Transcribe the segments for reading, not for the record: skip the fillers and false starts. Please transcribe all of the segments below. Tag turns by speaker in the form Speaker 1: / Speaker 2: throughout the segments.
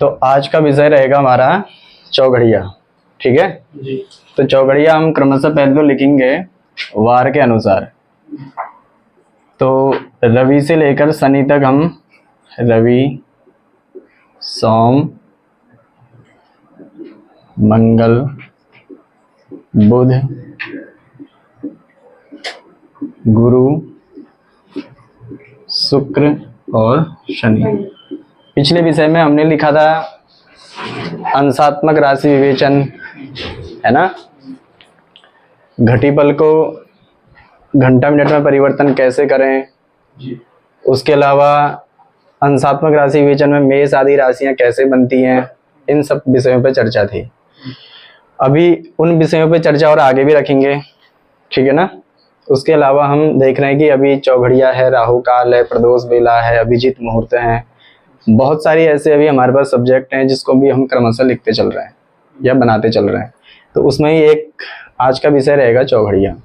Speaker 1: तो आज का विषय रहेगा हमारा चौघड़िया। ठीक है
Speaker 2: जी।
Speaker 1: तो चौघड़िया हम क्रमशः पहले तो लिखेंगे वार के अनुसार। तो रवि से लेकर शनि तक हम रवि, सोम, मंगल, बुध, गुरु, शुक्र और शनि। पिछले विषय में हमने लिखा था अंशात्मक राशि विवेचन, है ना। घटीपल को घंटा मिनट में परिवर्तन कैसे करें, उसके अलावा अंशात्मक राशि विवेचन में मेष आदि राशियां कैसे बनती हैं, इन सब विषयों पर चर्चा थी। अभी उन विषयों पर चर्चा और आगे भी रखेंगे, ठीक है ना। उसके अलावा हम देख रहे हैं कि अभी चौघड़िया है, राहु काल है, प्रदोष बेला है, अभिजीत मुहूर्त है, बहुत सारी ऐसे अभी हमारे पास सब्जेक्ट हैं जिसको भी हम क्रमशः लिखते चल रहे हैं या बनाते चल रहे हैं। तो उसमें ही एक आज का विषय रहेगा चौघड़िया,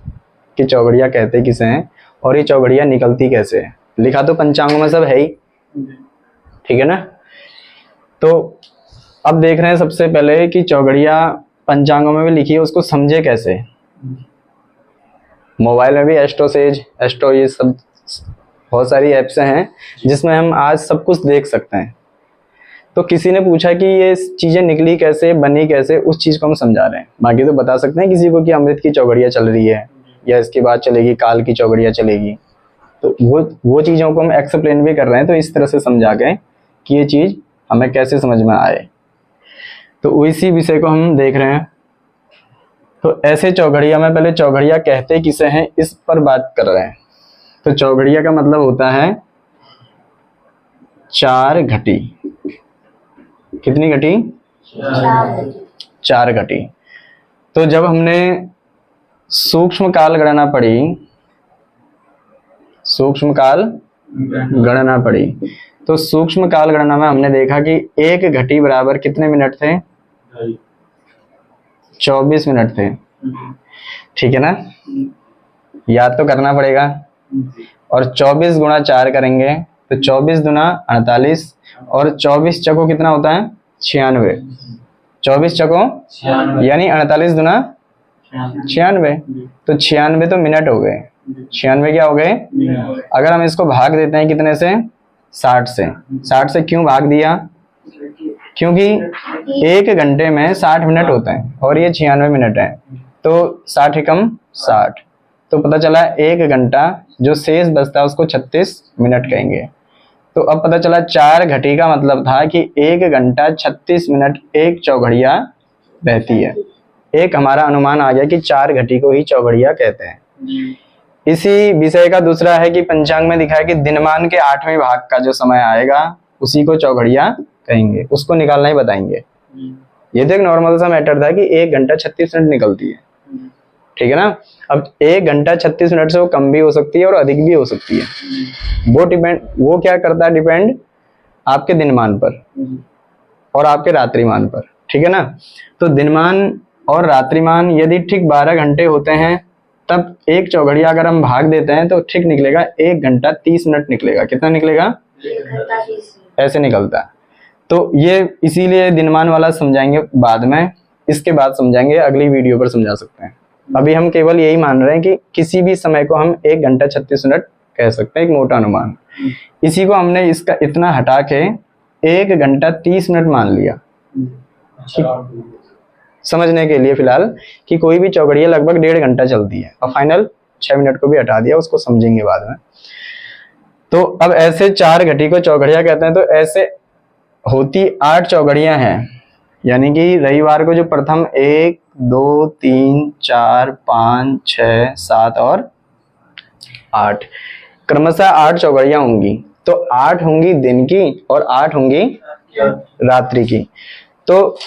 Speaker 1: कि चौघड़िया कहते किसे हैं और ये चौघड़िया निकलती कैसे है। लिखा तो पंचांगों में सब है ही, ठीक है ना। तो अब देख रहे हैं सबसे पहले कि चौघड़िया पंचांगों में भी लिखी है, उसको समझे कैसे। मोबाइल में भी एस्ट्रोसेज, एस्ट्रो, ये सब बहुत सारी ऐप्स हैं जिसमें हम आज सब कुछ देख सकते हैं। तो किसी ने पूछा कि ये चीज़ें निकली कैसे, बनी कैसे, उस चीज़ को हम समझा रहे हैं। बाकी तो बता सकते हैं किसी को कि अमृत की चौघड़िया चल रही है या इसके बाद चलेगी काल की चौघड़िया चलेगी, तो वो चीज़ों को हम एक्सप्लेन भी कर रहे हैं। तो इस तरह से समझा के कि ये चीज़ हमें कैसे समझ में आए, तो इसी विषय को हम देख रहे हैं। तो ऐसे चौघड़िया में पहले चौघड़िया कहते किसे हैं इस पर बात कर रहे हैं। तो चौघड़िया का मतलब होता है चार घटी। कितनी घटी? चार घटी। तो जब हमने सूक्ष्म काल गणना पढ़ी, सूक्ष्म काल गणना पढ़ी, तो सूक्ष्म काल गणना में हमने देखा कि एक घटी बराबर कितने मिनट थे? 24 मिनट थे, ठीक है ना। याद तो करना पड़ेगा। और 24 गुणा 4 करेंगे तो 24 दुना 48, और 24 चको कितना होता है? 96। 24 चको यानी 48 दुना 96, तो 96 तो मिनट हो गए। 96 क्या हो गए? अगर हम इसको भाग देते हैं कितने से? 60 से। 60 से क्यों भाग दिया? क्योंकि एक घंटे में 60 मिनट होते हैं और ये 96 मिनट है, तो 60 एकम 60, तो पता चला एक घंटा जो शेष बचता है उसको 36 मिनट कहेंगे। तो अब पता चला चार घटी का मतलब था कि एक घंटा 36 मिनट एक चौघड़िया रहती है। एक हमारा अनुमान आ गया कि चार घटी को ही चौघड़िया कहते हैं। इसी विषय का दूसरा है कि पंचांग में दिखा है कि दिनमान के 8वें भाग का जो समय आएगा उसी को चौघड़िया कहेंगे, उसको निकालना ही बताएंगे। ये तो एक नॉर्मल सा मैटर था कि एक घंटा 36 मिनट निकलती है, ठीक है ना। अब एक घंटा 36 मिनट से वो कम भी हो सकती है और अधिक भी हो सकती है। वो क्या करता है? डिपेंड आपके दिनमान पर और आपके रात्रिमान पर, ठीक है ना। तो दिनमान और रात्रिमान यदि ठीक 12 घंटे होते हैं तब एक चौघड़िया अगर हम भाग देते हैं तो ठीक निकलेगा 1 घंटा 30 मिनट निकलेगा। कितना निकलेगा?
Speaker 3: 1 घंटा 30
Speaker 1: ऐसे निकलता है। तो ये इसीलिए दिनमान वाला समझाएंगे बाद में, इसके बाद समझाएंगे, अगली वीडियो पर समझा सकते हैं। अभी हम केवल यही मान रहे हैं कि किसी भी समय को हम 1 घंटा 36 मिनट कह सकते हैं, एक मोटा अनुमान। इसी को हमने इसका इतना हटा के 1 घंटा 30 मिनट मान लिया समझने के लिए फिलहाल, कि कोई भी चौघड़िया लगभग 1.5 घंटा चलती है, और फाइनल 6 मिनट को भी हटा दिया, उसको समझेंगे बाद में। तो अब ऐसे चार घटी को चौघड़िया कहते हैं। तो ऐसे होती 8 चौघड़ियां हैं, यानी कि रविवार को जो प्रथम 1, 2, 3, 4, 5, 6, 7 और 8 क्रमशः 8 चौघड़ियां होंगी। तो 8 होंगी दिन की और 8 होंगी रात्रि की। तो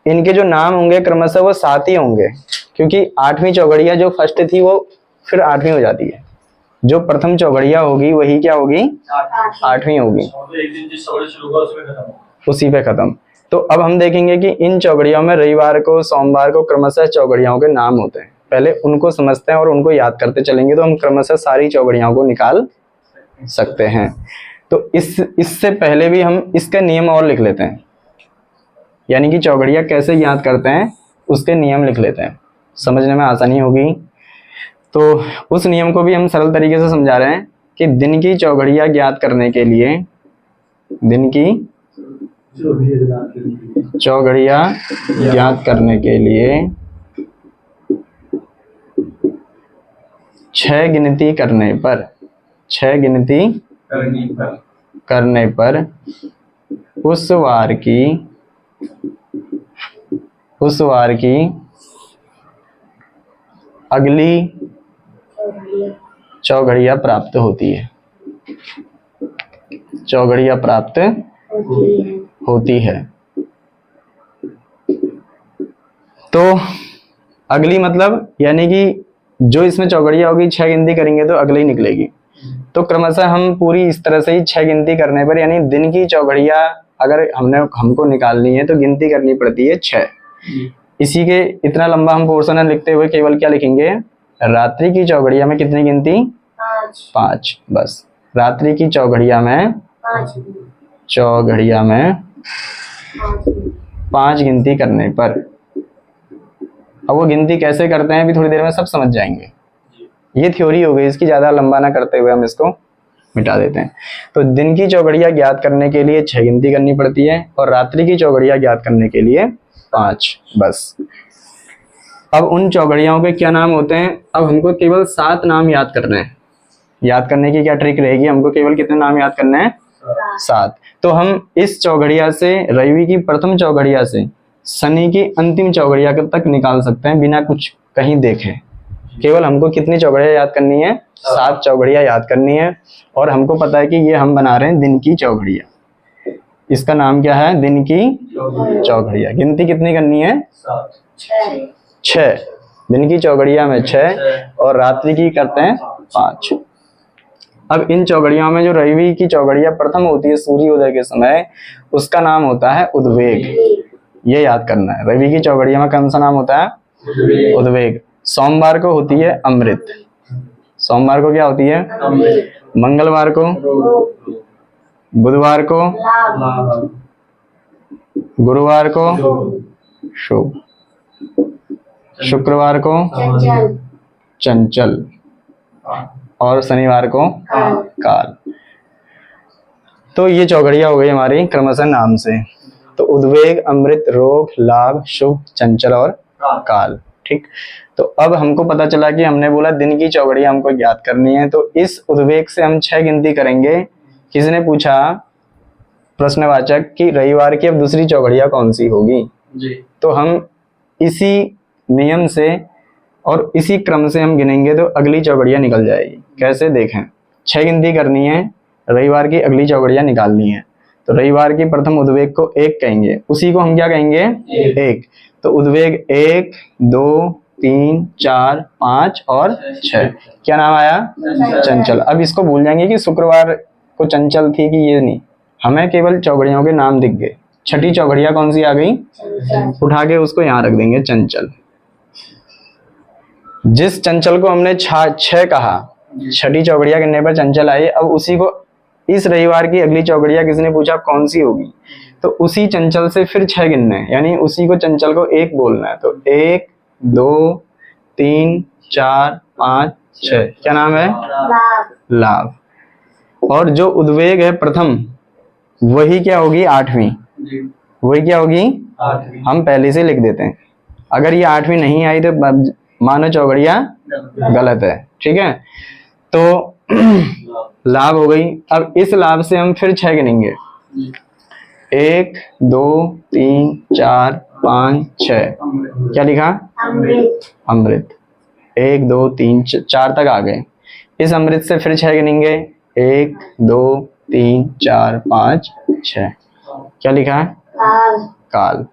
Speaker 1: इनके जो नाम होंगे क्रमशः वो 7 ही होंगे, क्योंकि 8वीं चौघड़िया जो फर्स्ट थी वो फिर 8वीं हो जाती है। जो प्रथम चौघड़िया होगी वही क्या होगी? 8वीं होगी, उसी पे खत्म। तो अब हम देखेंगे कि इन चौघड़ियों में रविवार को, सोमवार को क्रमशः चौघड़ियों के नाम होते हैं। पहले उनको समझते हैं और उनको याद करते चलेंगे तो हम क्रमशः सारी चौघड़ियों को निकाल सकते हैं। तो इससे पहले भी हम इसका नियम और लिख लेते हैं, यानी कि चौघड़िया कैसे याद करते हैं उसके नियम लिख लेते हैं, समझने में आसानी होगी। तो उस नियम को भी हम सरल तरीके से समझा रहे हैं कि दिन की चौघड़िया ज्ञात करने के लिए, दिन की चौघड़िया ज्ञात करने के लिए 6 गिनती करने पर, 6 गिनती करने पर उस वार की अगली चौघड़िया प्राप्त होती है, चौघड़िया प्राप्त होती है। तो अगली मतलब यानी कि जो इसमें चौघड़िया होगी 6 गिनती करेंगे तो अगली निकलेगी। तो क्रमशः हम पूरी इस तरह से ही 6 गिनती करने पर, यानी दिन की चौघड़िया अगर हमको निकालनी है तो गिनती करनी पड़ती है 6। इसी के इतना लंबा हम पोर्शन लिखते हुए केवल क्या लिखेंगे, रात्रि की चौघड़िया में कितनी गिनती, 5। बस रात्रि की चौघड़िया में 5 गिनती करने पर। अब वो गिनती कैसे करते हैं अभी थोड़ी देर में सब समझ जाएंगे। ये थ्योरी हो गई, इसकी ज्यादा लंबा ना करते हुए हम इसको मिटा देते हैं। तो दिन की चौघड़िया ज्ञात करने के लिए 6 गिनती करनी पड़ती है और रात्रि की चौघड़िया ज्ञात करने के लिए 5। बस अब उन चौघड़ियाओं के क्या नाम होते हैं, अब हमको केवल 7 नाम याद करने हैं। याद करने की क्या ट्रिक रहेगी, हमको केवल कितने नाम याद करने हैं, 7। तो हम इस चौघड़िया से, रवि की प्रथम चौघड़िया से शनि की अंतिम चौघड़िया तक निकाल सकते हैं बिना कुछ कहीं देखे। केवल हमको कितनी चौघड़िया याद करनी है, 7 चौघड़िया याद करनी है। और हमको पता है कि ये हम बना रहे हैं दिन की चौघड़िया, इसका नाम क्या है, दिन की चौघड़िया। गिनती कितनी करनी है, 6। दिन की चौघड़िया में 6 और रात्रि की करते हैं 5। अब इन चौघड़ियों में जो रवि की चौघड़िया प्रथम होती है सूर्योदय के समय, उसका नाम होता है उद्वेग। ये याद करना है, रवि की चौघड़िया में कौन सा नाम होता है, उद्वेग। सोमवार को होती है अमृत, सोमवार को क्या होती है, मंगलवार को, बुधवार को, गुरुवार को शुभ, शुक्रवार को चंचल और शनिवार को काल। तो ये चौघड़िया हो गई हमारी क्रमशः नाम से। तो उद्वेग, अमृत, रोग, लाभ, शुभ, चंचल और काल। ठीक, तो अब हमको पता चला कि हमने बोला दिन की चौघड़िया हमको ज्ञात करनी है, तो इस उद्वेग से हम 6 गिनती करेंगे। किसने पूछा, प्रश्नवाचक, कि रविवार की अब दूसरी चौघड़िया कौन सी होगी जी। तो हम इसी नियम से और इसी क्रम से हम गिनेंगे तो अगली चौघड़िया निकल जाएगी। कैसे, देखें, 6 गिनती करनी है, रविवार की अगली चौघड़िया निकालनी है। तो रविवार की प्रथम उद्वेग को 1 कहेंगे, उसी को हम क्या कहेंगे, 1। तो उद्वेग 1, 2, 3, 4, 5 और 6। क्या नाम आया, चंचल। अब इसको भूल जाएंगे कि शुक्रवार को चंचल थी कि ये नहीं, हमें केवल चौघड़ियों के नाम दिख गए। छठी चौघड़िया कौन सी आ गई, उठा के उसको यहाँ रख देंगे, चंचल। जिस चंचल को हमने 6 कहा, छठी चौघड़िया गिनने पर चंचल आई, अब उसी को इस रविवार की अगली चौघड़िया किसने पूछा कौन सी होगी, तो उसी चंचल से फिर 6 गिनने हैं, यानी उसी को चंचल को 1 बोलना है। तो 1, 2, 3, 4, 5, 6। क्या नाम है, लाभ। और जो उद्वेग है प्रथम, वही क्या होगी, 8वीं। वही क्या होगी, 8वीं। हम पहले से लिख देते हैं, अगर ये 8वीं नहीं आई तो मानो चौघड़िया गलत है। ठीक है, तो लाभ हो गई। अब इस लाभ से हम फिर 6 गिनेंगे, 1, 2, 3, 4, 5, 6। क्या लिखा, अमृत। 1, 2, 3, 4 तक आ गए। इस अमृत से फिर 6 गिनेंगे, 1, 2, 3, 4, 5, 6। क्या लिखा है, काल।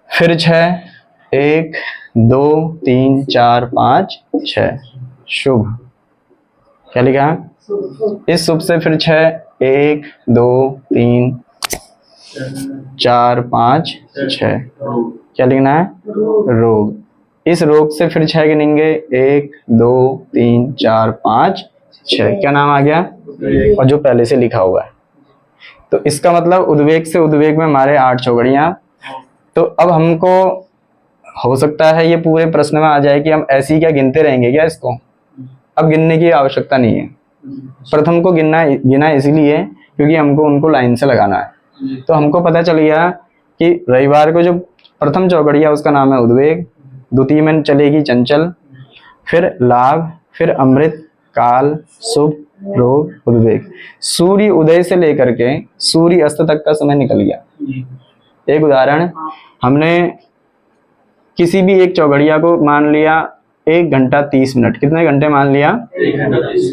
Speaker 1: फिर 6, 1, 2, 3, 4, 5, 6, शुभ। क्या लिखा है, इस शुभ से फिर 6, 1, 2, 3, 4, 5, 6। क्या लिखना है, रोग। इस रोग से फिर 6 गिनेंगे, 1, 2, 3, 4, 5, 6, क्या नाम आ गया, और जो पहले से लिखा हुआ है। तो इसका मतलब उद्वेग से उद्वेग में मारे 8 चौगड़ियां। तो अब हमको हो सकता है ये पूरे प्रश्न में आ जाए कि हम ऐसे ही क्या गिनते रहेंगे क्या इसको, अब गिनने की आवश्यकता नहीं है। प्रथम को गिना इसलिए क्योंकि हमको उनको लाइन से लगाना है। तो हमको पता चल गया कि रविवार को जो प्रथम चौगड़िया उसका नाम है उद्वेग, द्वितीय में चलेगी चंचल, फिर लाभ, फिर अमृत, काल, शुभ, रोग, उद्वेग। सूर्य उदय से लेकर के सूर्य अस्त तक का समय निकल गया। एक उदाहरण, हमने किसी भी एक चौगड़िया को मान लिया 1 घंटा 30 मिनट, कितने घंटे मान लिया,
Speaker 2: 1 घंटा 30।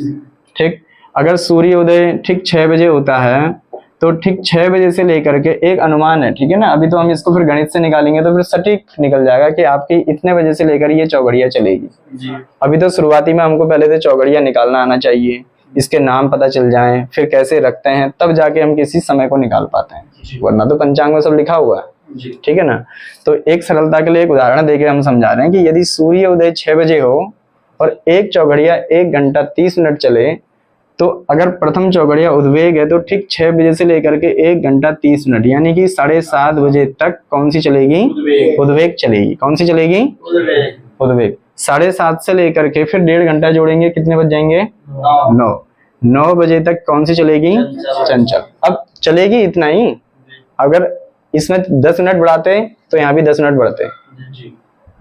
Speaker 1: ठीक। अगर सूर्य उदय ठीक 6 बजे होता है तो ठीक 6 बजे से लेकर के एक अनुमान है, ठीक है ना। अभी तो हम इसको फिर गणित से निकालेंगे तो फिर सटीक निकल जाएगा कि आपकी इतने बजे से लेकर ये चौगड़िया चलेगी जी। अभी तो शुरुआती में हमको पहले से चौगड़िया निकालना आना चाहिए, इसके नाम पता चल जाएं, फिर कैसे रखते हैं, तब जाके हम किसी समय को निकाल पाते हैं, वरना तो पंचांग में सब लिखा हुआ है, ठीक है ना। तो एक सरलता के लिए एक उदाहरण देके हम समझा रहे हैं कि यदि सूर्य उदय 6 बजे हो और एक चौगड़िया 1 घंटा 30 मिनट चले, तो अगर प्रथम चौगड़िया उद्वेग है तो ठीक 6 बजे से लेकर के 1 घंटा 30 मिनट यानी कि 7:30 बजे तक कौन सी चलेगी, उद्वेग चलेगी। कौन सी चलेगी, उद्वेग। 7:30 से लेकर के फिर 1.5 घंटा जोड़ेंगे, कितने बज जाएंगे, 9 बजे तक कौन सी चलेगी, चंचल। अब चलेगी इतना ही, अगर इसमें 10 मिनट बढ़ाते तो यहाँ भी 10 मिनट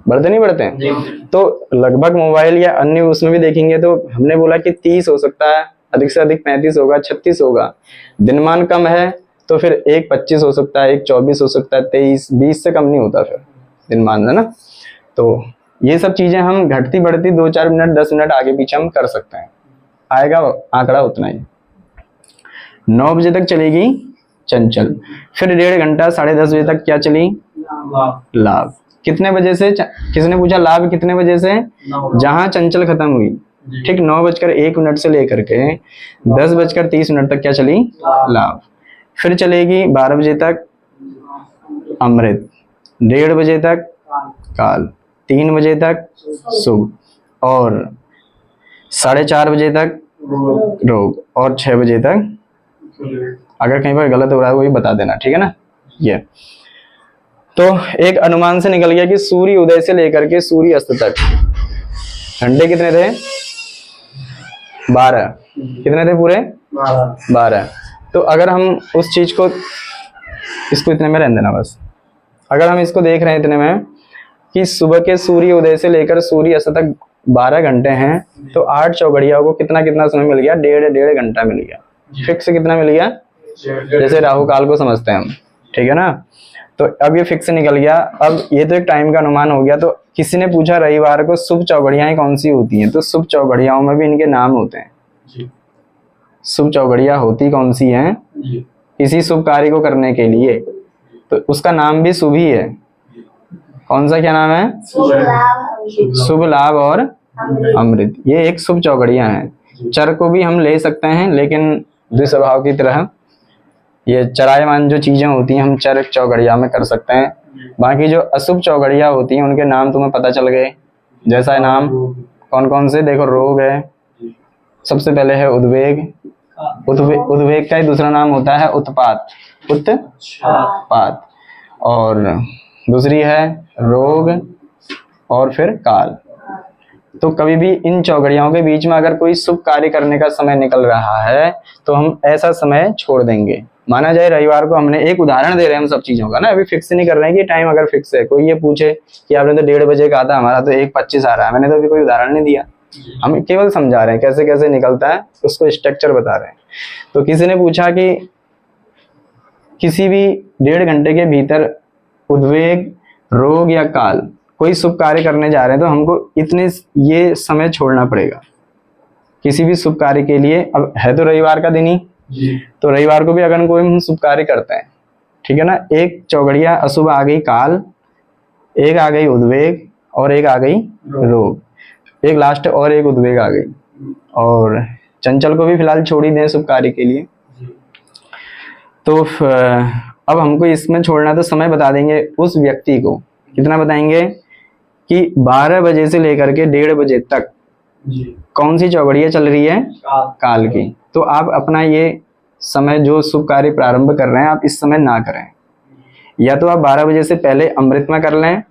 Speaker 1: बढ़ते नहीं बढ़ते हैं। तो लगभग मोबाइल या अन्य उसमें भी देखेंगे तो हमने बोला कि 30 हो सकता है, अधिक से अधिक 35 होगा, 36 होगा। दिनमान कम है तो फिर 1:25 हो सकता है, 1:24 हो सकता है, 23, 20 से कम नहीं होता फिर दिनमान, है ना। तो ये सब चीजें हम घटती बढ़ती 2-4 मिनट 10 मिनट आगे पीछे हम कर सकते हैं, आएगा आंकड़ा उतना ही। 9 बजे तक चलेगी चंचल, फिर 1.5 घंटा 10:30 बजे तक क्या चली, लाभ। कितने बजे से, किसने पूछा लाभ कितने बजे से, जहां चंचल खत्म हुई, ठीक। 9:01 से लेकर के 10:30 तक क्या चली, लाभ। फिर चलेगी 12 बजे तक अमृत, 1:30 बजे तक काल, 3 बजे तक शुभ, और 4:30 बजे तक रोग, और 6 बजे तक। अगर कहीं पर गलत हो रहा है वही बता देना, ठीक है ना। ये तो एक अनुमान से निकल गया कि सूर्य उदय से लेकर के सूर्य अस्त तक घंटे कितने थे, 12। कितने थे पूरे, 12। तो अगर हम उस चीज को, इसको इतने में रहने देना बस, अगर हम इसको देख रहे हैं इतने में कि सुबह के सूर्य उदय से लेकर सूर्य अस्त तक 12 घंटे हैं, तो 8 चौगड़ियाओं को कितना कितना समय मिल गया, 1.5 घंटा मिल गया। फिक्स कितना मिल गया, जैसे राहु काल को समझते हैं हम, ठीक है ना। तो अब ये फिक्स निकल गया। अब ये तो एक टाइम का अनुमान हो गया। तो किसी ने पूछा रविवार को शुभ चौगड़ियाएं कौन सी होती हैं, तो शुभ चौगड़ियाओं में भी इनके नाम होते हैं। शुभ चौगड़िया होती कौन सी हैं, किसी शुभ कार्य को करने के लिए, तो उसका नाम भी शुभ ही है। कौन सा, क्या नाम है, शुभ लाभ और अमृत। ये एक शुभ चौगड़िया हैं। चर को भी हम ले सकते हैं, लेकिन द्विस्वभाव की तरह ये चरायमान जो चीजें होती हैं हम चर चौगड़िया में कर सकते हैं। बाकी जो अशुभ चौगड़िया होती हैं उनके नाम तुम्हें पता चल गए। जैसा नाम कौन कौन से, देखो रोग है, सबसे पहले है उद्वेग। उद्वेग का ही दूसरा नाम होता है उत्पात, उत्पात, और दूसरी है रोग, और फिर काल। तो कभी भी इन चौगड़ियाओं के बीच में अगर कोई शुभ कार्य करने का समय निकल रहा है तो हम ऐसा समय छोड़ देंगे। माना जाए रविवार को, हमने एक उदाहरण दे रहे हैं हम सब चीजों का ना, अभी फिक्स नहीं कर रहे हैं कि टाइम अगर फिक्स है। कोई ये पूछे कि आपने तो 1:30 बजे कहा था, हमारा तो 1:25 आ रहा है, मैंने तो अभी कोई उदाहरण नहीं दिया, हम केवल समझा रहे हैं कैसे कैसे निकलता है, उसको स्ट्रक्चर बता रहे हैं। तो किसी ने पूछा कि किसी भी 1.5 घंटे के भीतर उद्वेग, रोग या काल कोई शुभ कार्य करने जा रहे हैं तो हमको इतने ये समय छोड़ना पड़ेगा किसी भी शुभ कार्य के लिए। अब है तो रविवार का दिन ही, तो रविवार को भी अगर कोई हम शुभ कार्य करते हैं, ठीक है ना, एक चौगड़िया अशुभ आ गई काल, एक आ गई उद्वेग, और एक आ गई रोग, एक लास्ट और एक उद्वेग आ गई, और चंचल को भी फिलहाल छोड़ ही दें शुभ कार्य के लिए। तो अब हमको इसमें छोड़ना, तो समय बता देंगे उस व्यक्ति को। कितना बताएंगे कि 12 बजे से लेकर के 1:30 बजे तक कौन सी चौघड़िया चल रही है? काल की। तो आप अपना ये समय जो शुभ कार्य प्रारंभ कर रहे हैं आप इस समय ना करें, या तो आप 12 बजे से पहले अमृत में कर लें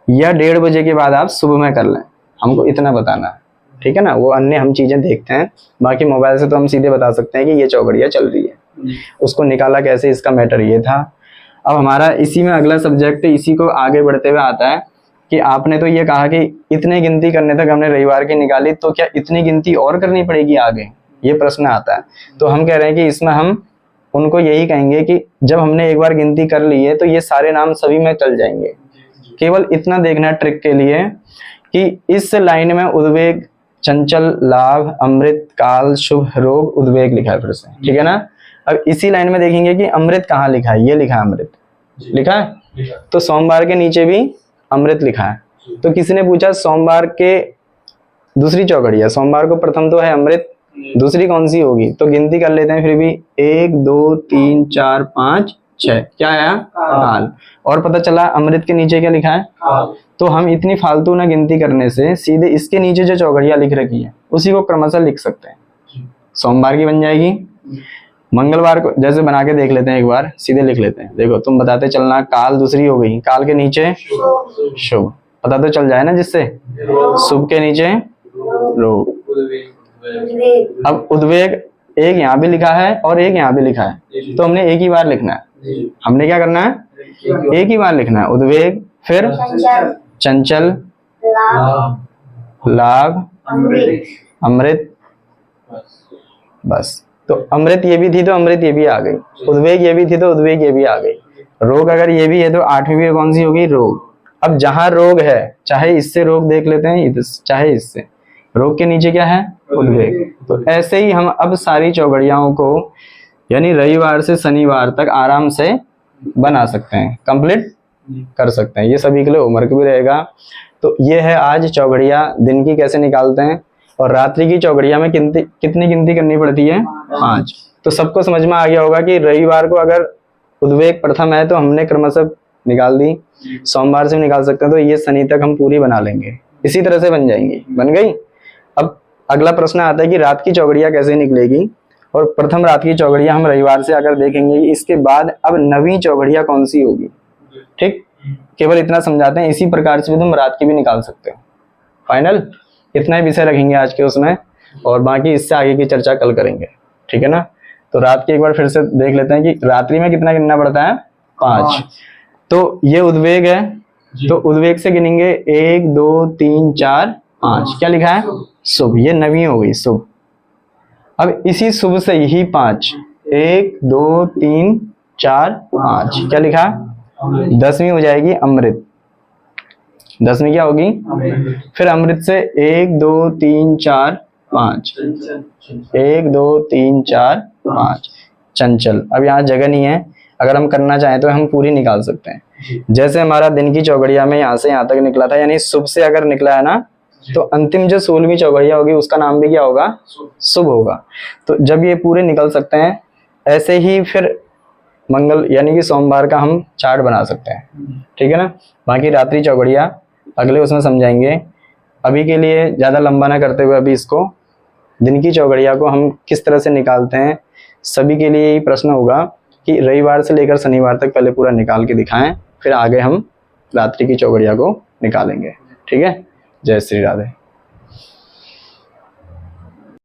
Speaker 1: या 1:30 बजे के बाद आप शुभ में कर लें। हमको इतना बताना है, ठीक है ना। वो अन्य हम चीजें देखते हैं, बाकी मोबाइल से तो हम सीधे बता सकते हैं कि ये चौघड़िया चल रही है। उसको निकाला कैसे, इसका मैटर ये था। अब हमारा इसी में अगला सब्जेक्ट इसी को आगे बढ़ते हुए आता है कि आपने तो ये कहा कि इतने गिनती करने तक हमने रविवार की निकाली, तो क्या इतनी गिनती और करनी पड़ेगी आगे, ये प्रश्न आता है। तो हम कह रहे हैं कि इसमें हम उनको यही कहेंगे कि जब हमने एक बार गिनती कर ली है तो ये सारे नाम सभी में चल जाएंगे। केवल इतना देखना ट्रिक के लिए कि इस लाइन में उद्वेग, चंचल, लाभ, अमृत, काल, शुभ, रोग, उद्वेग लिखा है फिर से, ठीक है ना। अब इसी लाइन में देखेंगे कि अमृत कहाँ लिखा है, ये लिखा है अमृत, लिखा है। तो सोमवार के नीचे भी अमृत लिखा है। तो किसी ने पूछा सोमवार के दूसरी चौघड़िया, सोमवार को प्रथम तो है अमृत, दूसरी कौन सी होगी, तो गिनती कर लेते हैं फिर भी 1 2 3 4 5 6, क्या आया? काल। और पता चला अमृत के नीचे क्या लिखा है? तो हम इतनी फालतू ना गिनती करने से सीधे इसके नीचे जो चौघड़िया लिख रखी है उसी को क्रमशः लिख सकते हैं। सोमवार की बन जाएगी, मंगलवार को जैसे बना के देख लेते हैं एक बार, सीधे लिख लेते हैं। देखो तुम बताते चलना, काल दूसरी हो गई, काल के नीचे शुभ, पता तो चल जाए ना जिससे, शुभ के नीचे रोग। अब उद्वेग एक यहाँ भी लिखा है और एक यहाँ भी लिखा है, तो हमने एक ही बार लिखना है। हमने क्या करना है? एक ही बार लिखना है। उद्वेग, फिर चंचल, लाभ, अमृत, बस। तो अमृत ये भी थी तो अमृत ये भी आ गई, उद्वेग ये भी थी तो उद्वेग ये भी आ गई, रोग अगर ये भी है तो 8वीं भी कौन सी होगी? रोग। अब जहां रोग है, चाहे इससे रोग देख लेते हैं, चाहे इससे, रोग के नीचे क्या है? उद्वेग। तो ऐसे ही हम अब सारी चौघड़ियाओं को यानी रविवार से शनिवार तक आराम से बना सकते हैं, कंप्लीट कर सकते हैं। ये सभी के लिए होमवर्क भी रहेगा। तो ये है आज चौघड़िया दिन की कैसे निकालते हैं, और रात्रि की चौघड़िया में कितनी गिनती करनी पड़ती है? 5। तो सबको समझ में आ गया होगा कि रविवार को अगर उद्वेग प्रथम है तो हमने क्रमशः निकाल दी, सोमवार से भी निकाल सकते हैं, तो ये शनि तक हम पूरी बना लेंगे। इसी तरह से बन जाएंगी, बन गई। अब अगला प्रश्न आता है कि रात की चौघड़िया कैसे निकलेगी, और प्रथम रात की चौघड़िया हम रविवार से अगर देखेंगे, इसके बाद अब नवी चौघड़िया कौन सी होगी, ठीक। केवल इतना समझाते हैं, इसी प्रकार से भी तुम रात की भी निकाल सकते हो। फाइनल इतना ही विषय रखेंगे आज के उसमें, और बाकी इससे आगे की चर्चा कल करेंगे, ठीक है ना। तो रात की एक बार फिर से देख लेते हैं कि रात्रि में कितना गिनना पड़ता है? 5। तो ये उद्वेग है, तो उद्वेग से गिनेंगे 1 2 3 4 5, क्या लिखा है? शुभ। ये नवी हो गई, शुभ। अब इसी शुभ से ही 5, 1 2 3 4 5, क्या लिखा? 10वीं हो जाएगी अमृत। 10वीं क्या होगी? फिर अमृत से 1 2 3 4 5, 1 2 3 4 5, चंचल। अब यहाँ जगह नहीं है, अगर हम करना चाहें तो हम पूरी निकाल सकते हैं। जैसे हमारा दिन की चौघड़िया में यहाँ से यहाँ तक निकला था, यानी शुभ से अगर निकला है ना, तो अंतिम जो 16वीं चौघड़िया होगी उसका नाम भी क्या होगा? शुभ होगा। तो जब ये पूरे निकल सकते हैं, ऐसे ही फिर मंगल यानी कि सोमवार का हम चार्ट बना सकते हैं, ठीक है ना। बाकी रात्रि चौघड़िया अगले उसमें समझाएंगे। अभी के लिए ज़्यादा लंबा ना करते हुए अभी इसको दिन की चौघड़िया को हम किस तरह से निकालते हैं, सभी के लिए यही प्रश्न होगा कि रविवार से लेकर शनिवार तक पहले पूरा निकाल के दिखाएं, फिर आगे हम रात्रि की चौघड़िया को निकालेंगे, ठीक है। जय श्री राधे।